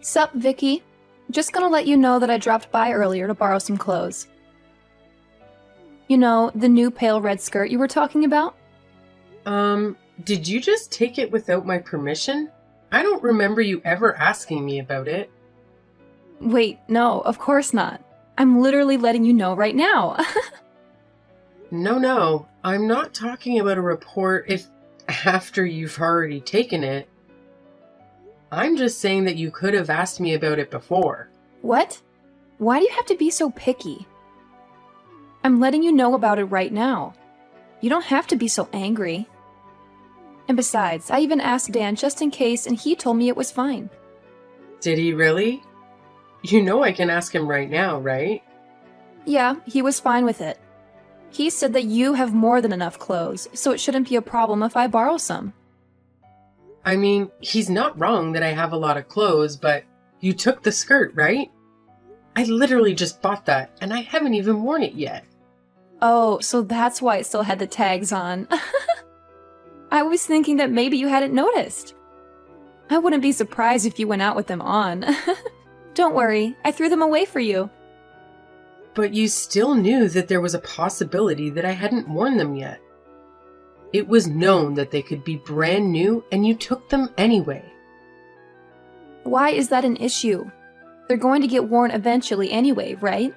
Sup, Vicky? Just gonna let you know that I dropped by earlier to borrow some clothes. You know, the new pale red skirt you were talking about? Did you just take it without my permission? I don't remember you ever asking me about it. Wait, no, of course not. I'm literally letting you know right now. No, I'm not talking about a report if after you've already taken it. I'm just saying that you could have asked me about it before. What? Why do you have to be so picky? I'm letting you know about it right now. You don't have to be so angry. And besides, I even asked Dan just in case and he told me it was fine. Did he really? You know I can ask him right now, right? Yeah, he was fine with it. He said that you have more than enough clothes, so it shouldn't be a problem if I borrow some. I mean, he's not wrong that I have a lot of clothes, but you took the skirt, right? I literally just bought that, and I haven't even worn it yet. Oh, so that's why it still had the tags on. I was thinking that maybe you hadn't noticed. I wouldn't be surprised if you went out with them on. Don't worry, I threw them away for you. But you still knew that there was a possibility that I hadn't worn them yet. It was known that they could be brand new, and you took them anyway. Why is that an issue? They're going to get worn eventually anyway, right?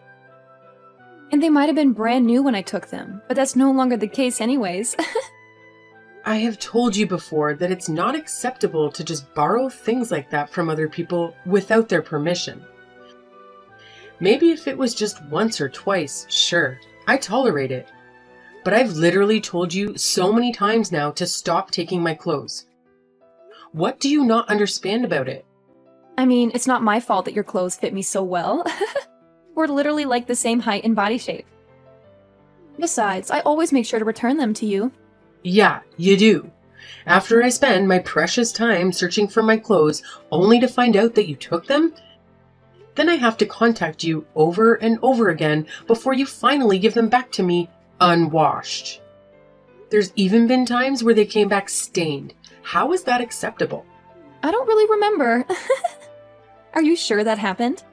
And they might have been brand new when I took them, but that's no longer the case anyways. I have told you before that it's not acceptable to just borrow things like that from other people without their permission. Maybe if it was just once or twice, sure, I tolerate it. But I've literally told you so many times now to stop taking my clothes. What do you not understand about it? I mean, it's not my fault that your clothes fit me so well. We're literally like the same height and body shape. Besides, I always make sure to return them to you. Yeah, you do. After I spend my precious time searching for my clothes only to find out that you took them, then I have to contact you over and over again before you finally give them back to me unwashed. There's even been times where they came back stained. How is that acceptable? I don't really remember. Are you sure that happened?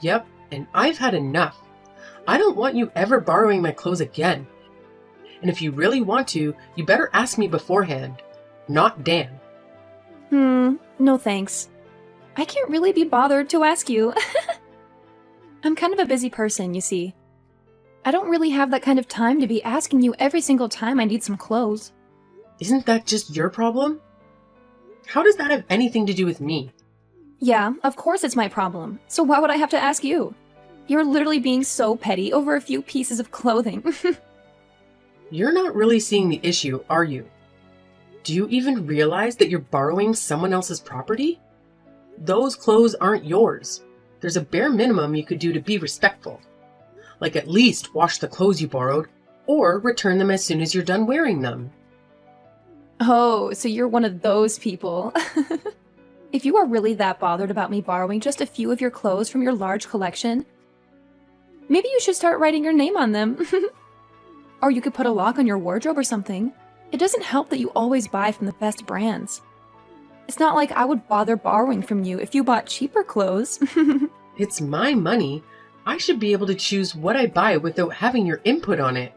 Yep, and I've had enough. I don't want you ever borrowing my clothes again. And if you really want to, you better ask me beforehand, not Dan. No thanks. I can't really be bothered to ask you. I'm kind of a busy person, you see. I don't really have that kind of time to be asking you every single time I need some clothes. Isn't that just your problem? How does that have anything to do with me? Yeah, of course it's my problem. So why would I have to ask you? You're literally being so petty over a few pieces of clothing. You're not really seeing the issue, are you? Do you even realize that you're borrowing someone else's property? Those clothes aren't yours. There's a bare minimum you could do to be respectful. Like at least wash the clothes you borrowed, or return them as soon as you're done wearing them. Oh, so you're one of those people. If you are really that bothered about me borrowing just a few of your clothes from your large collection, maybe you should start writing your name on them. Or you could put a lock on your wardrobe or something. It doesn't help that you always buy from the best brands. It's not like I would bother borrowing from you if you bought cheaper clothes. It's my money. I should be able to choose what I buy without having your input on it.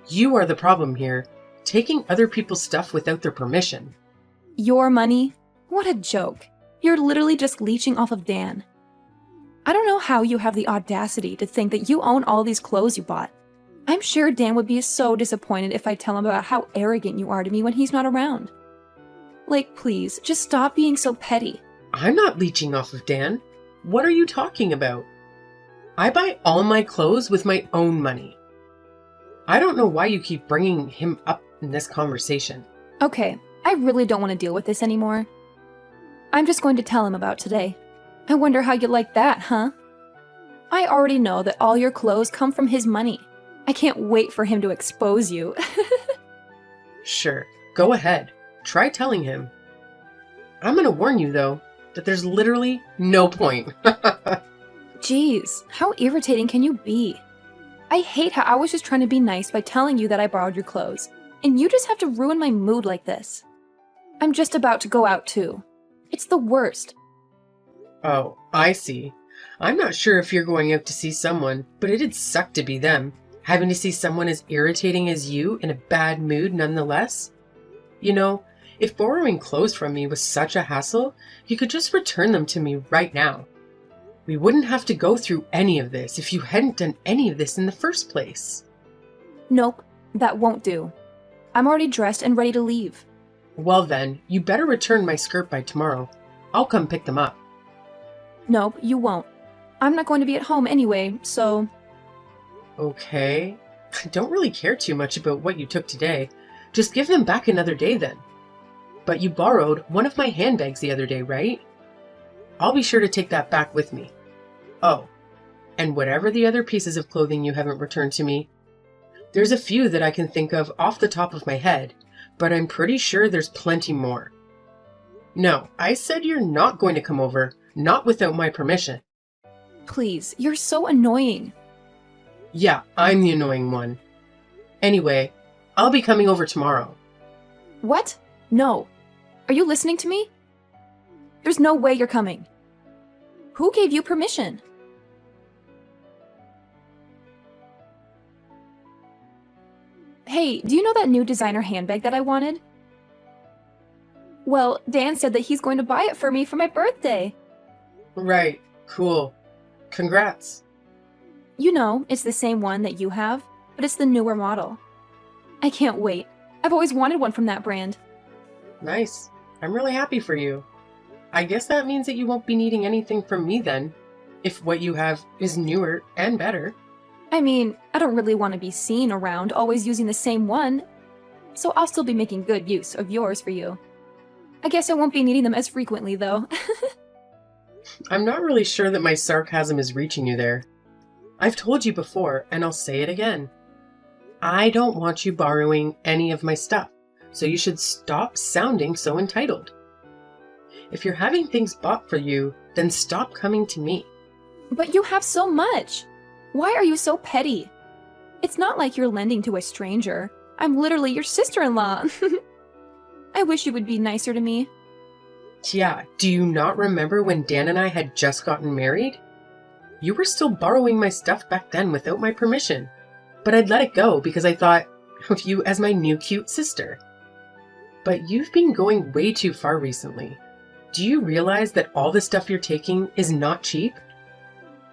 You are the problem here, taking other people's stuff without their permission. Your money? What a joke. You're literally just leeching off of Dan. I don't know how you have the audacity to think that you own all these clothes you bought. I'm sure Dan would be so disappointed if I tell him about how arrogant you are to me when he's not around. Like, please, just stop being so petty. I'm not leeching off of Dan. What are you talking about? I buy all my clothes with my own money. I don't know why you keep bringing him up in this conversation. Okay, I really don't want to deal with this anymore. I'm just going to tell him about today. I wonder how you like that, huh? I already know that all your clothes come from his money. I can't wait for him to expose you. Sure, go ahead. Try telling him. I'm gonna warn you, though, that there's literally no point. Jeez, how irritating can you be? I hate how I was just trying to be nice by telling you that I borrowed your clothes, and you just have to ruin my mood like this. I'm just about to go out too. It's the worst. Oh, I see. I'm not sure if you're going out to see someone, but it'd suck to be them. Having to see someone as irritating as you in a bad mood nonetheless. You know, if borrowing clothes from me was such a hassle, you could just return them to me right now. We wouldn't have to go through any of this if you hadn't done any of this in the first place. Nope, that won't do. I'm already dressed and ready to leave. Well then, you better return my skirt by tomorrow. I'll come pick them up. Nope, you won't. I'm not going to be at home anyway, so... Okay. I don't really care too much about what you took today. Just give them back another day then. But you borrowed one of my handbags the other day, right? I'll be sure to take that back with me. Oh, and whatever the other pieces of clothing you haven't returned to me. There's a few that I can think of off the top of my head, but I'm pretty sure there's plenty more. No, I said you're not going to come over, not without my permission. Please, you're so annoying. Yeah, I'm the annoying one. Anyway, I'll be coming over tomorrow. What? No. Are you listening to me? There's no way you're coming. Who gave you permission? Hey, do you know that new designer handbag that I wanted? Well, Dan said that he's going to buy it for me for my birthday. Right, cool. Congrats. You know, it's the same one that you have, but it's the newer model. I can't wait. I've always wanted one from that brand. Nice. I'm really happy for you. I guess that means that you won't be needing anything from me then, if what you have is newer and better. I mean, I don't really want to be seen around always using the same one, so I'll still be making good use of yours for you. I guess I won't be needing them as frequently, though. I'm not really sure that my sarcasm is reaching you there. I've told you before, and I'll say it again. I don't want you borrowing any of my stuff, so you should stop sounding so entitled. If you're having things bought for you, then stop coming to me. But you have so much! Why are you so petty? It's not like you're lending to a stranger. I'm literally your sister-in-law. I wish you would be nicer to me. Yeah, do you not remember when Dan and I had just gotten married? You were still borrowing my stuff back then without my permission. But I'd let it go because I thought of you as my new cute sister. But you've been going way too far recently. Do you realize that all the stuff you're taking is not cheap?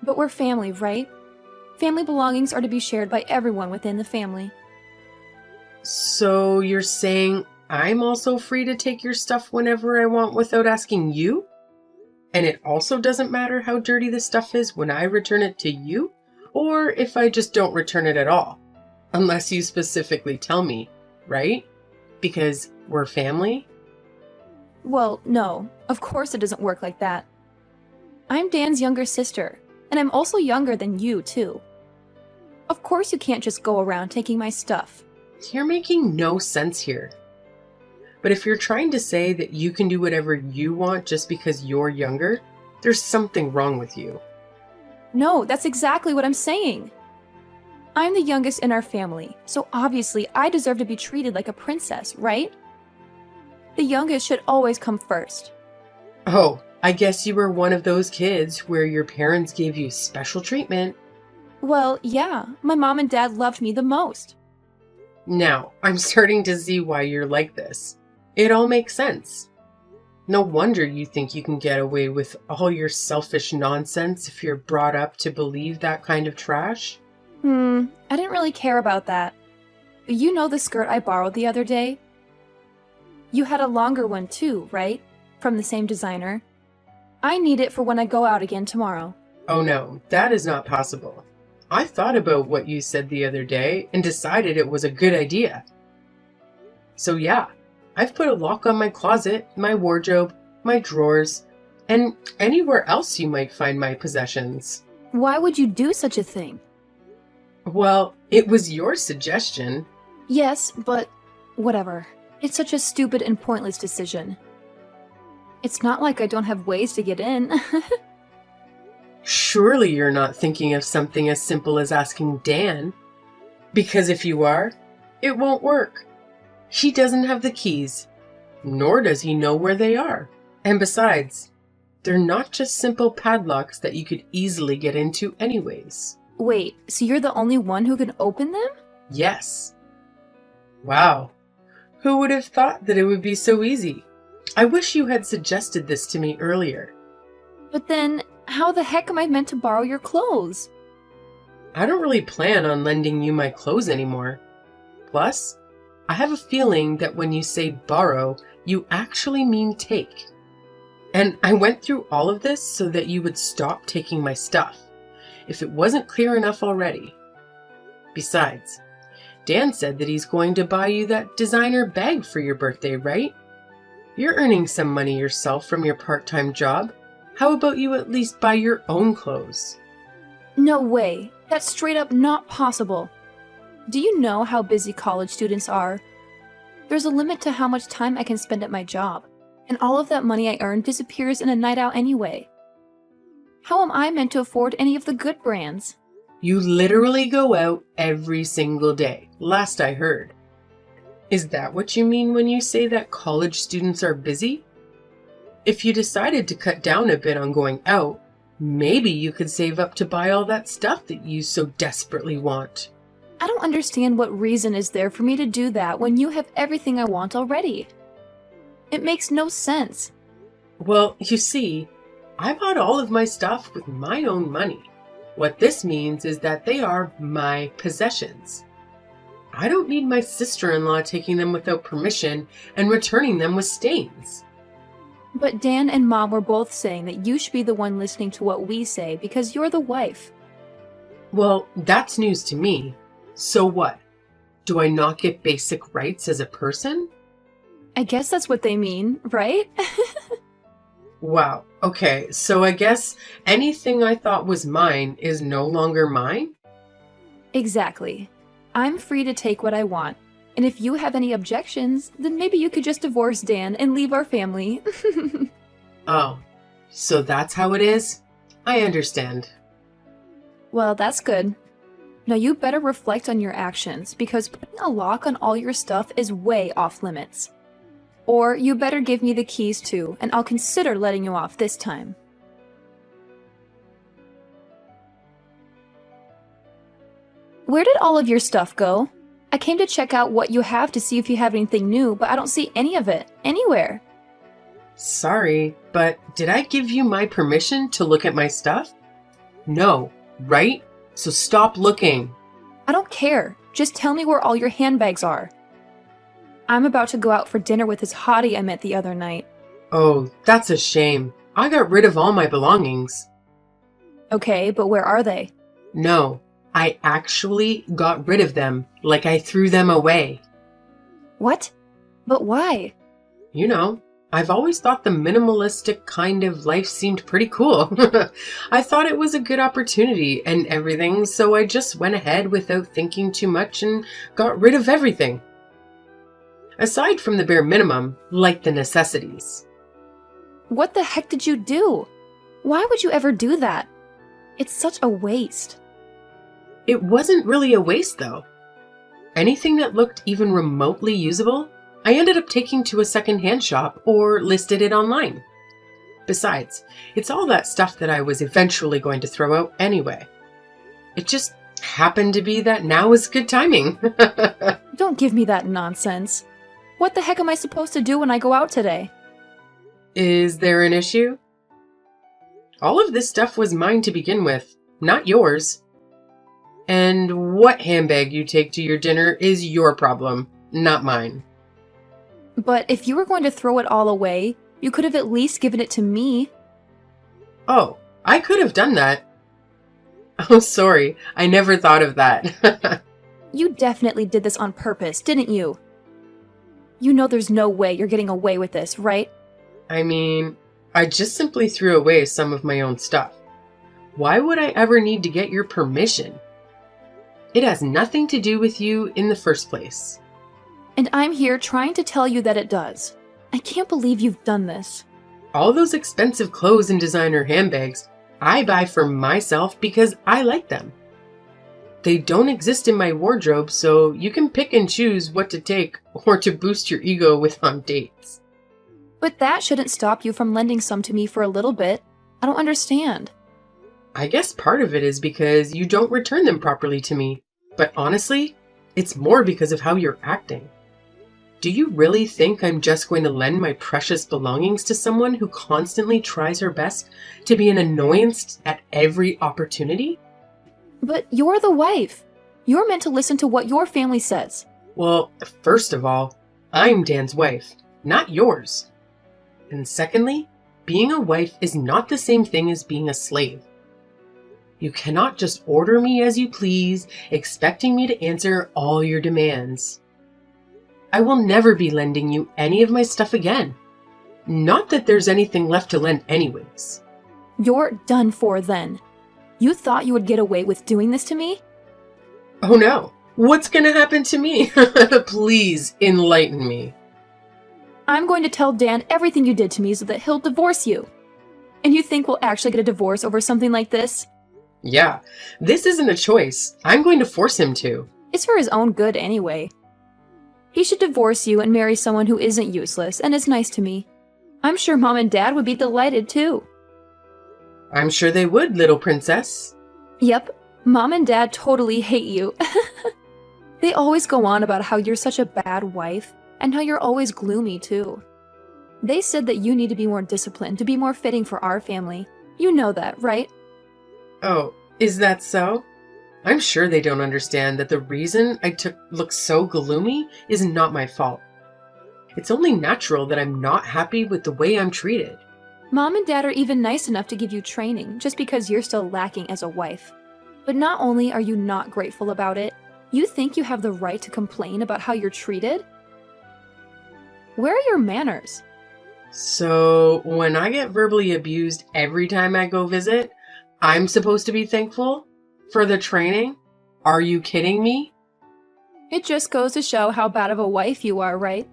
But we're family, right? Family belongings are to be shared by everyone within the family. So you're saying I'm also free to take your stuff whenever I want without asking you? And it also doesn't matter how dirty the stuff is when I return it to you? Or if I just don't return it at all? Unless you specifically tell me, right? Because we're family? Well, no. Of course it doesn't work like that. I'm Dan's younger sister, and I'm also younger than you, too. Of course you can't just go around taking my stuff. You're making no sense here. But if you're trying to say that you can do whatever you want just because you're younger, there's something wrong with you. No, that's exactly what I'm saying. I'm the youngest in our family, so obviously I deserve to be treated like a princess, right? The youngest should always come first. Oh, I guess you were one of those kids where your parents gave you special treatment. Well, yeah, my mom and dad loved me the most. Now, I'm starting to see why you're like this. It all makes sense. No wonder you think you can get away with all your selfish nonsense if you're brought up to believe that kind of trash. I didn't really care about that. You know the skirt I borrowed the other day? You had a longer one too, right? From the same designer. I need it for when I go out again tomorrow. Oh no, that is not possible. I thought about what you said the other day and decided it was a good idea. So yeah, I've put a lock on my closet, my wardrobe, my drawers, and anywhere else you might find my possessions. Why would you do such a thing? Well, it was your suggestion. Yes, but whatever. It's such a stupid and pointless decision. It's not like I don't have ways to get in. Surely you're not thinking of something as simple as asking Dan. Because if you are, it won't work. He doesn't have the keys, nor does he know where they are. And besides, They're not just simple padlocks that you could easily get into anyways. Wait, so you're the only one who can open them? Yes. Wow. Who would have thought that it would be so easy? I wish you had suggested this to me earlier. But then, how the heck am I meant to borrow your clothes? I don't really plan on lending you my clothes anymore. Plus, I have a feeling that when you say borrow, you actually mean take. And I went through all of this so that you would stop taking my stuff, if it wasn't clear enough already. Besides, Dan said that he's going to buy you that designer bag for your birthday, right? You're earning some money yourself from your part-time job. How about you at least buy your own clothes? No way. That's straight up not possible. Do you know how busy college students are? There's a limit to how much time I can spend at my job, and all of that money I earn disappears in a night out anyway. How am I meant to afford any of the good brands? You literally go out every single day, last I heard. Is that what you mean when you say that college students are busy? If you decided to cut down a bit on going out, maybe you could save up to buy all that stuff that you so desperately want. I don't understand what reason is there for me to do that when you have everything I want already. It makes no sense. Well, you see, I bought all of my stuff with my own money. What this means is that they are my possessions. I don't need my sister-in-law taking them without permission and returning them with stains. But Dan and Mom were both saying that you should be the one listening to what we say because you're the wife. Well, that's news to me. So what? Do I not get basic rights as a person? I guess that's what they mean, right? Wow. Okay, so I guess anything I thought was mine is no longer mine? Exactly. I'm free to take what I want. And if you have any objections, then maybe you could just divorce Dan and leave our family. Oh, so that's how it is? I understand. Well, that's good. Now you better reflect on your actions, because putting a lock on all your stuff is way off limits. Or you better give me the keys too, and I'll consider letting you off this time. Where did all of your stuff go? I came to check out what you have to see if you have anything new, but I don't see any of it, anywhere. Sorry, but did I give you my permission to look at my stuff? No, right? So stop looking. I don't care. Just tell me where all your handbags are. I'm about to go out for dinner with this hottie I met the other night. Oh, that's a shame. I got rid of all my belongings. Okay, but where are they? No, I actually got rid of them, like I threw them away. What? But why? You know, I've always thought the minimalistic kind of life seemed pretty cool. I thought it was a good opportunity and everything, so I just went ahead without thinking too much and got rid of everything. Aside from the bare minimum, like the necessities. What the heck did you do? Why would you ever do that? It's such a waste. It wasn't really a waste, though. Anything that looked even remotely usable, I ended up taking to a second-hand shop or listed it online. Besides, it's all that stuff that I was eventually going to throw out anyway. It just happened to be that now is good timing. Don't give me that nonsense. What the heck am I supposed to do when I go out today? Is there an issue? All of this stuff was mine to begin with, not yours. And what handbag you take to your dinner is your problem, not mine. But if you were going to throw it all away, you could have at least given it to me. Oh, I could have done that. Oh, sorry, I never thought of that. You definitely did this on purpose, didn't you? You know there's no way you're getting away with this, right? I mean, I just simply threw away some of my own stuff. Why would I ever need to get your permission? It has nothing to do with you in the first place. And I'm here trying to tell you that it does. I can't believe you've done this. All those expensive clothes and designer handbags, I buy for myself because I like them. They don't exist in my wardrobe, so you can pick and choose what to take or to boost your ego with on dates. But that shouldn't stop you from lending some to me for a little bit. I don't understand. I guess part of it is because you don't return them properly to me. But honestly, it's more because of how you're acting. Do you really think I'm just going to lend my precious belongings to someone who constantly tries her best to be an annoyance at every opportunity? But you're the wife. You're meant to listen to what your family says. Well, first of all, I'm Dan's wife, not yours. And secondly, being a wife is not the same thing as being a slave. You cannot just order me as you please, expecting me to answer all your demands. I will never be lending you any of my stuff again. Not that there's anything left to lend anyways. You're done for then. You thought you would get away with doing this to me? Oh no, what's gonna happen to me? Please enlighten me. I'm going to tell Dan everything you did to me so that he'll divorce you. And you think we'll actually get a divorce over something like this? Yeah, this isn't a choice. I'm going to force him to. It's for his own good anyway. He should divorce you and marry someone who isn't useless and is nice to me. I'm sure Mom and Dad would be delighted too. I'm sure they would, little princess. Yep, Mom and Dad totally hate you. They always go on about how you're such a bad wife and how you're always gloomy too. They said that you need to be more disciplined to be more fitting for our family. You know that, right? Oh, is that so? I'm sure they don't understand that the reason I look so gloomy is not my fault. It's only natural that I'm not happy with the way I'm treated. Mom and Dad are even nice enough to give you training just because you're still lacking as a wife. But not only are you not grateful about it, you think you have the right to complain about how you're treated? Where are your manners? So, when I get verbally abused every time I go visit, I'm supposed to be thankful? For the training? Are you kidding me? It just goes to show how bad of a wife you are, right?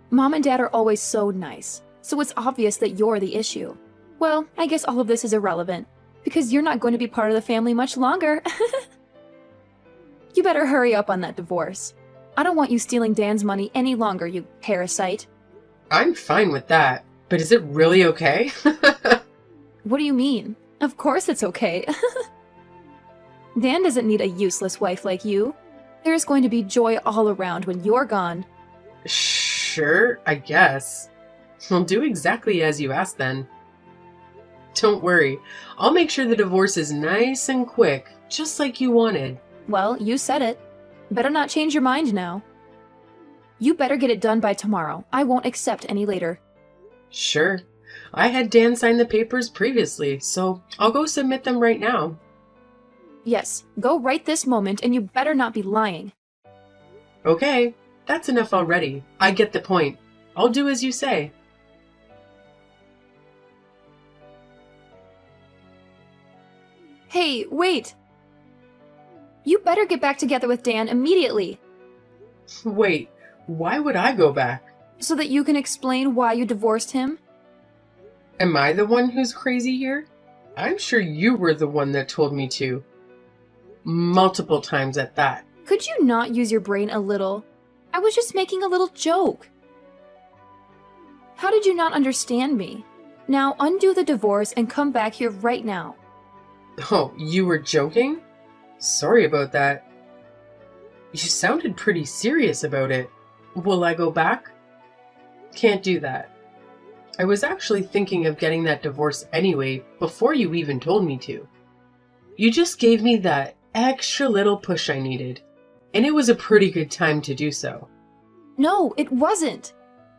Mom and Dad are always so nice, so it's obvious that you're the issue. Well, I guess all of this is irrelevant, because you're not going to be part of the family much longer. You better hurry up on that divorce. I don't want you stealing Dan's money any longer, you parasite. I'm fine with that, but is it really okay? What do you mean? Of course it's okay. Dan doesn't need a useless wife like you. There's going to be joy all around when you're gone. Sure, I guess. I'll do exactly as you asked then. Don't worry, I'll make sure the divorce is nice and quick, just like you wanted. Well, you said it. Better not change your mind now. You better get it done by tomorrow. I won't accept any later. Sure. I had Dan sign the papers previously, so I'll go submit them right now. Yes, go right this moment, and you better not be lying. Okay, that's enough already. I get the point. I'll do as you say. Hey, wait! You better get back together with Dan immediately, Wait, why would I go back? so that you can explain why you divorced him. Am I the one who's crazy here? I'm sure you were the one that told me to. Multiple times at that. Could you not use your brain a little? I was just making a little joke. How did you not understand me? Now undo the divorce and come back here right now. Oh, you were joking? Sorry about that. You sounded pretty serious about it. Will I go back? Can't do that. I was actually thinking of getting that divorce anyway, before you even told me to. You just gave me that extra little push I needed, and it was a pretty good time to do so. No, it wasn't.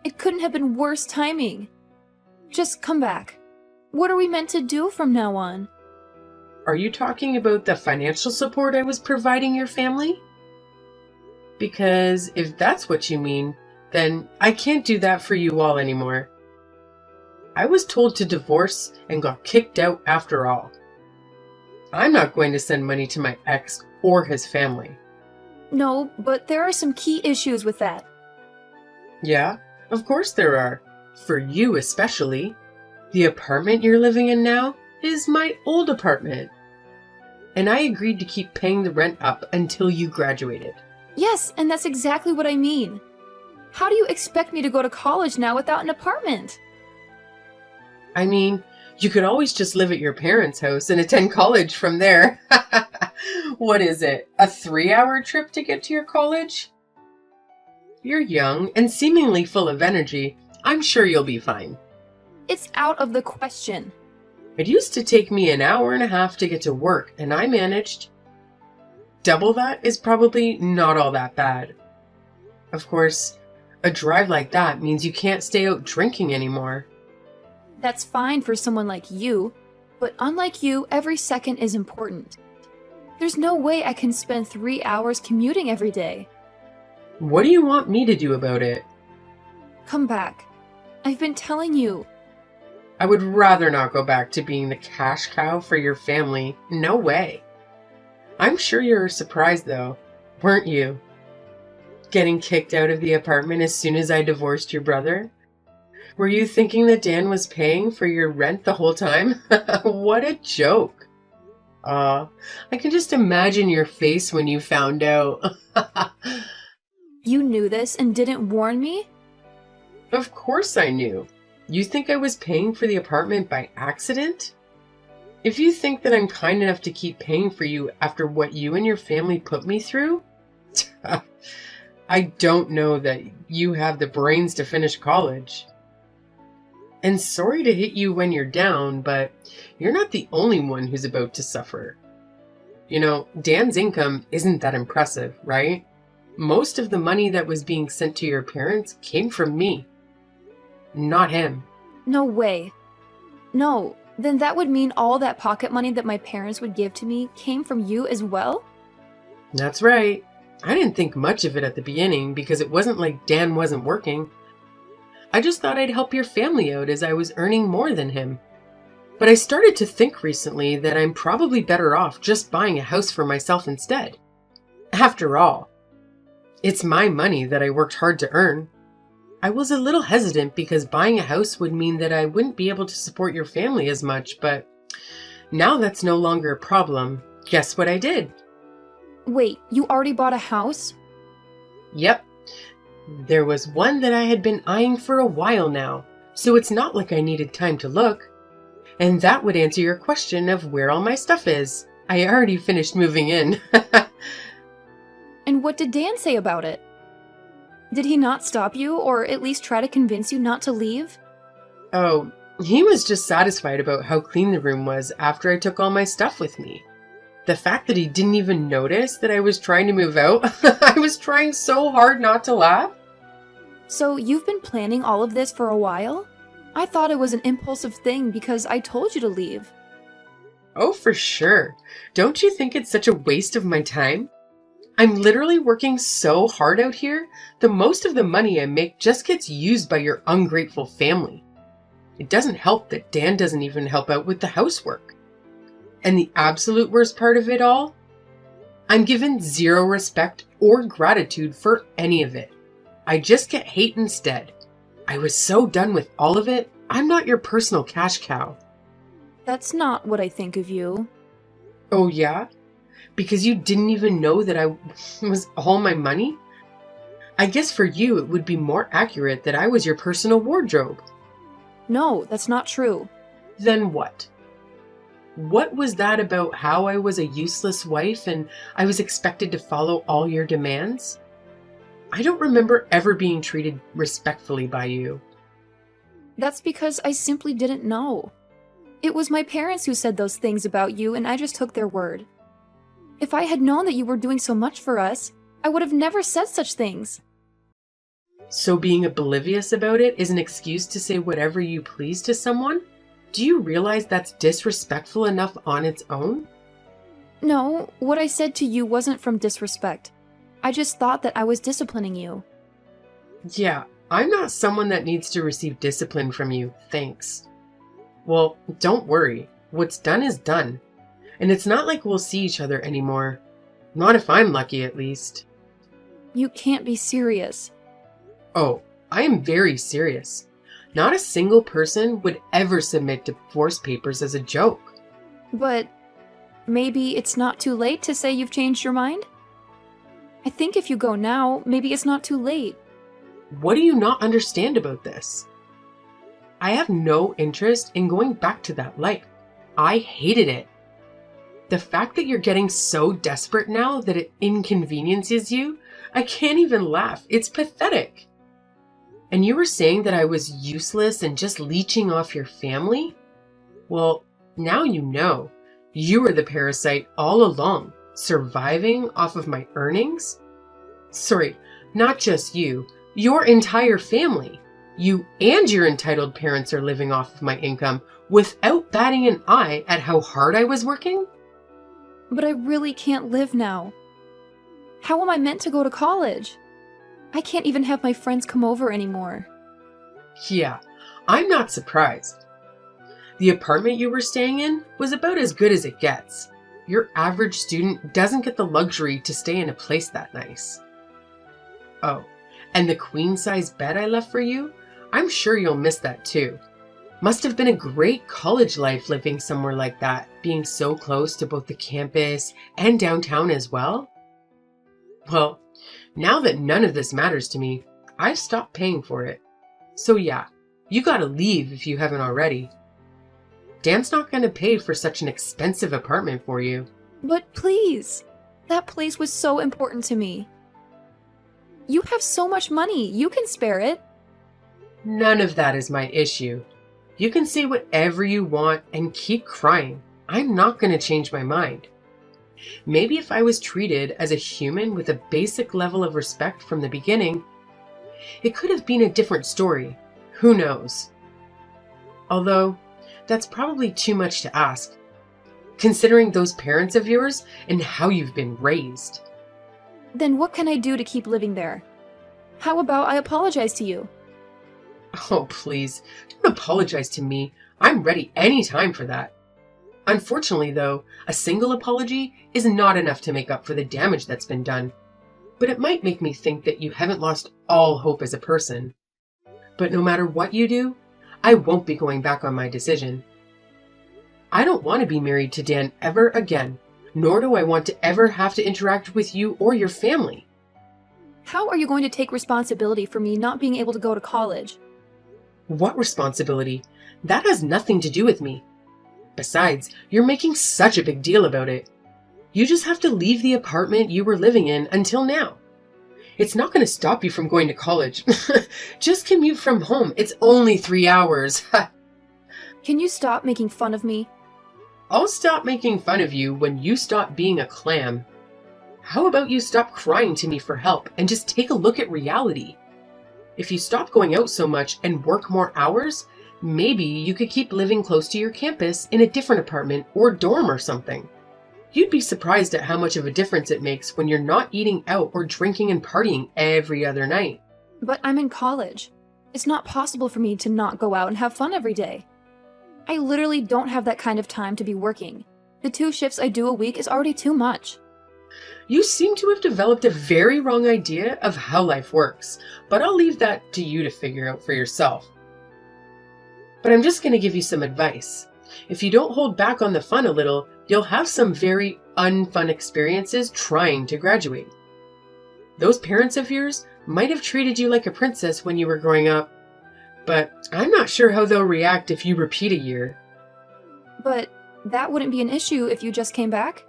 It couldn't have been worse timing. Just come back. What are we meant to do from now on? Are you talking about the financial support I was providing your family? Because if that's what you mean, then I can't do that for you all anymore. I was told to divorce and got kicked out after all. I'm not going to send money to my ex or his family. No, but there are some key issues with that. Yeah, of course there are. For you especially. The apartment you're living in now is my old apartment. And I agreed to keep paying the rent up until you graduated. Yes, and that's exactly what I mean. How do you expect me to go to college now without an apartment? I mean, you could always just live at your parents' house and attend college from there. What is it? A 3-hour trip to get to your college? You're young and seemingly full of energy. I'm sure you'll be fine. It's out of the question. It used to take me an hour and a half to get to work, and I managed. Double that is probably not all that bad. Of course, a drive like that means you can't stay out drinking anymore. That's fine for someone like you, but unlike you, every second is important. There's no way I can spend 3 hours commuting every day. What do you want me to do about it? Come back. I've been telling you. I would rather not go back to being the cash cow for your family. No way. I'm sure you're surprised though, weren't you? Getting kicked out of the apartment as soon as I divorced your brother? Were you thinking that Dan was paying for your rent the whole time? What a joke. I can just imagine your face when you found out. You knew this and didn't warn me? Of course I knew. You think I was paying for the apartment by accident? If you think that I'm kind enough to keep paying for you after what you and your family put me through, I don't know that you have the brains to finish college. And sorry to hit you when you're down, but you're not the only one who's about to suffer. You know, Dan's income isn't that impressive, right? Most of the money that was being sent to your parents came from me, not him. No way. No, then that would mean all that pocket money that my parents would give to me came from you as well? That's right. I didn't think much of it at the beginning because it wasn't like Dan wasn't working. I just thought I'd help your family out as I was earning more than him. But I started to think recently that I'm probably better off just buying a house for myself instead. After all, it's my money that I worked hard to earn. I was a little hesitant because buying a house would mean that I wouldn't be able to support your family as much, but now that's no longer a problem. Guess what I did? Wait, you already bought a house? Yep. There was one that I had been eyeing for a while now, so it's not like I needed time to look. And that would answer your question of where all my stuff is. I already finished moving in. And what did Dan say about it? Did he not stop you, or at least try to convince you not to leave? Oh, he was just satisfied about how clean the room was after I took all my stuff with me. The fact that he didn't even notice that I was trying to move out, I was trying so hard not to laugh. So you've been planning all of this for a while? I thought it was an impulsive thing because I told you to leave. Oh, for sure. Don't you think it's such a waste of my time? I'm literally working so hard out here, the most of the money I make just gets used by your ungrateful family. It doesn't help that Dan doesn't even help out with the housework. And the absolute worst part of it all? I'm given zero respect or gratitude for any of it. I just get hate instead. I was so done with all of it, I'm not your personal cash cow. That's not what I think of you. Oh yeah? Because you didn't even know that I was all my money? I guess for you it would be more accurate that I was your personal wardrobe. No, that's not true. Then what? What was that about how I was a useless wife and I was expected to follow all your demands? I don't remember ever being treated respectfully by you. That's because I simply didn't know. It was my parents who said those things about you, and I just took their word. If I had known that you were doing so much for us, I would have never said such things. So being oblivious about it is an excuse to say whatever you please to someone? Do you realize that's disrespectful enough on its own? No, what I said to you wasn't from disrespect. I just thought that I was disciplining you. Yeah, I'm not someone that needs to receive discipline from you, thanks. Well, don't worry. What's done is done. And it's not like we'll see each other anymore. Not if I'm lucky, at least. You can't be serious. Oh, I am very serious. Not a single person would ever submit divorce papers as a joke. But maybe it's not too late to say you've changed your mind? I think if you go now, maybe it's not too late. What do you not understand about this? I have no interest in going back to that life. I hated it. The fact that you're getting so desperate now that it inconveniences you, I can't even laugh. It's pathetic. And you were saying that I was useless and just leeching off your family? Well, now you know. You were the parasite all along, surviving off of my earnings? Sorry, not just you, your entire family. You and your entitled parents are living off of my income without batting an eye at how hard I was working? But I really can't live now. How am I meant to go to college? I can't even have my friends come over anymore. Yeah, I'm not surprised. The apartment you were staying in was about as good as it gets. Your average student doesn't get the luxury to stay in a place that nice. Oh, and the queen-size bed I left for you? I'm sure you'll miss that too. Must have been a great college life living somewhere like that, being so close to both the campus and downtown as well. Well, now that none of this matters to me, I've stopped paying for it. So yeah, you gotta leave if you haven't already. Dan's not gonna pay for such an expensive apartment for you. But please, that place was so important to me. You have so much money, you can spare it. None of that is my issue. You can say whatever you want and keep crying. I'm not gonna change my mind. Maybe if I was treated as a human with a basic level of respect from the beginning, it could have been a different story. Who knows? Although, that's probably too much to ask, considering those parents of yours and how you've been raised. Then what can I do to keep living there? How about I apologize to you? Oh, please, don't apologize to me. I'm ready anytime for that. Unfortunately, though, a single apology is not enough to make up for the damage that's been done. But it might make me think that you haven't lost all hope as a person. But no matter what you do, I won't be going back on my decision. I don't want to be married to Dan ever again, nor do I want to ever have to interact with you or your family. How are you going to take responsibility for me not being able to go to college? What responsibility? That has nothing to do with me. Besides, you're making such a big deal about it. You just have to leave the apartment you were living in until now. It's not going to stop you from going to college. Just commute from home. It's only 3 hours. Can you stop making fun of me? I'll stop making fun of you when you stop being a clam. How about you stop crying to me for help and just take a look at reality? If you stop going out so much and work more hours, maybe you could keep living close to your campus in a different apartment or dorm or something. You'd be surprised at how much of a difference it makes when you're not eating out or drinking and partying every other night. But I'm in college. It's not possible for me to not go out and have fun every day. I literally don't have that kind of time to be working. The 2 shifts I do a week is already too much. You seem to have developed a very wrong idea of how life works, but I'll leave that to you to figure out for yourself. But I'm just going to give you some advice. If you don't hold back on the fun a little, you'll have some very unfun experiences trying to graduate. Those parents of yours might have treated you like a princess when you were growing up, but I'm not sure how they'll react if you repeat a year. But that wouldn't be an issue if you just came back.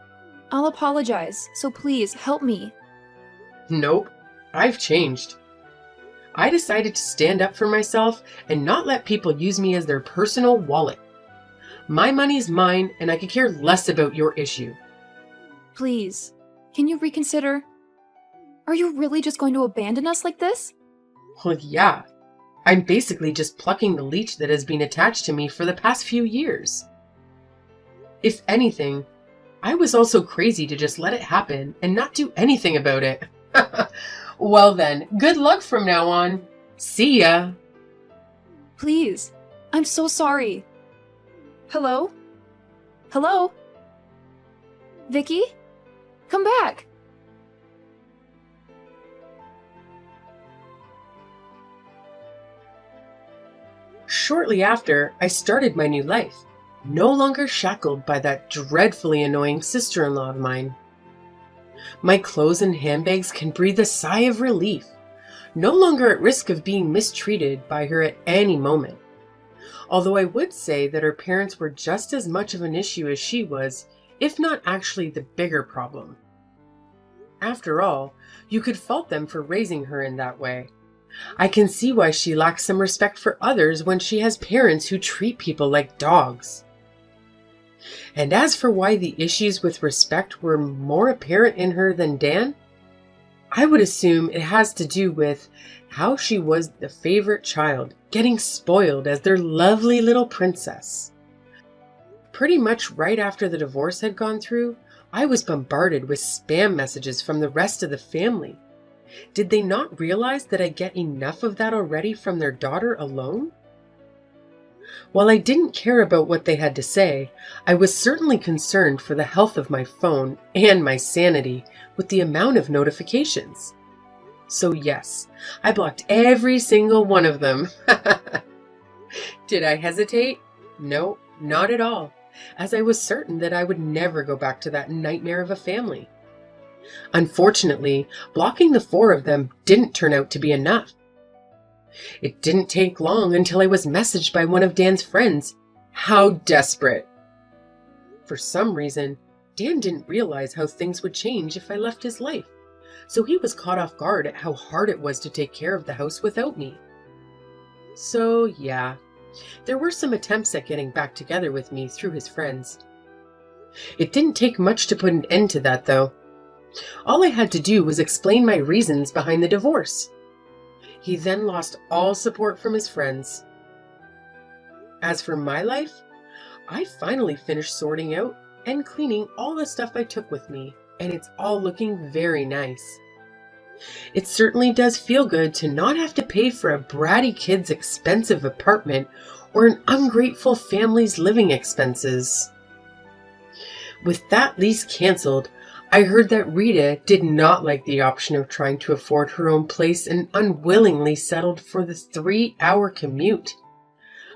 I'll apologize, so please help me. Nope, I've changed. I decided to stand up for myself and not let people use me as their personal wallet. My money's mine, and I could care less about your issue. Please, can you reconsider? Are you really just going to abandon us like this? Well, yeah. I'm basically just plucking the leech that has been attached to me for the past few years. If anything, I was also crazy to just let it happen and not do anything about it. Well then, good luck from now on. See ya. Please, I'm so sorry. Hello? Hello? Vicky? Come back! Shortly after, I started my new life, no longer shackled by that dreadfully annoying sister-in-law of mine. My clothes and handbags can breathe a sigh of relief. no longer at risk of being mistreated by her at any moment. Although I would say that her parents were just as much of an issue as she was, if not actually the bigger problem. After all, you could fault them for raising her in that way. I can see why she lacks some respect for others when she has parents who treat people like dogs. And as for why the issues with respect were more apparent in her than Dan, I would assume it has to do with how she was the favorite child, getting spoiled as their lovely little princess. Pretty much right after the divorce had gone through, I was bombarded with spam messages from the rest of the family. Did they not realize that I get enough of that already from their daughter alone? While I didn't care about what they had to say, I was certainly concerned for the health of my phone and my sanity with the amount of notifications. So yes, I blocked every single one of them. Did I hesitate? No, not at all, as I was certain that I would never go back to that nightmare of a family. Unfortunately, blocking the 4 of them didn't turn out to be enough. It didn't take long until I was messaged by one of Dan's friends. How desperate! For some reason, Dan didn't realize how things would change if I left his life, so he was caught off guard at how hard it was to take care of the house without me. So yeah, there were some attempts at getting back together with me through his friends. It didn't take much to put an end to that, though. All I had to do was explain my reasons behind the divorce. He then lost all support from his friends. As for my life, I finally finished sorting out and cleaning all the stuff I took with me, and it's all looking very nice. It certainly does feel good to not have to pay for a bratty kid's expensive apartment or an ungrateful family's living expenses. With that lease canceled, I heard that Rita did not like the option of trying to afford her own place and unwillingly settled for the 3-hour commute.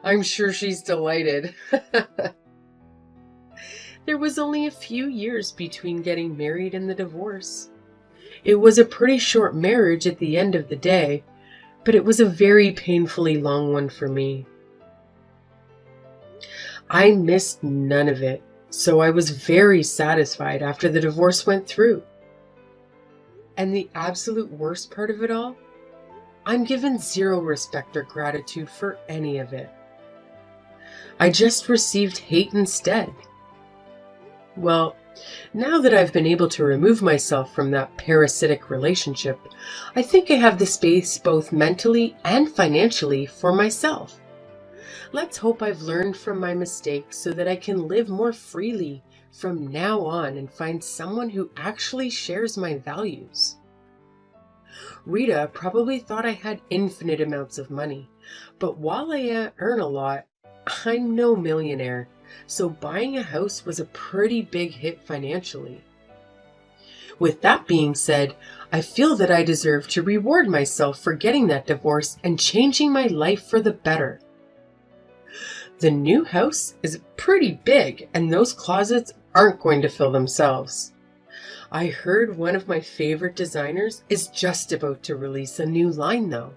I'm sure she's delighted. There was only a few years between getting married and the divorce. It was a pretty short marriage at the end of the day, but it was a very painfully long one for me. I missed none of it. So I was very satisfied after the divorce went through. And the absolute worst part of it all, I'm given zero respect or gratitude for any of it. I just received hate instead. Well, now that I've been able to remove myself from that parasitic relationship, I think I have the space both mentally and financially for myself. Let's hope I've learned from my mistakes so that I can live more freely from now on and find someone who actually shares my values. Rita probably thought I had infinite amounts of money, but while I earn a lot, I'm no millionaire, so buying a house was a pretty big hit financially. With that being said, I feel that I deserve to reward myself for getting that divorce and changing my life for the better. The new house is pretty big, and those closets aren't going to fill themselves. I heard one of my favorite designers is just about to release a new line, though.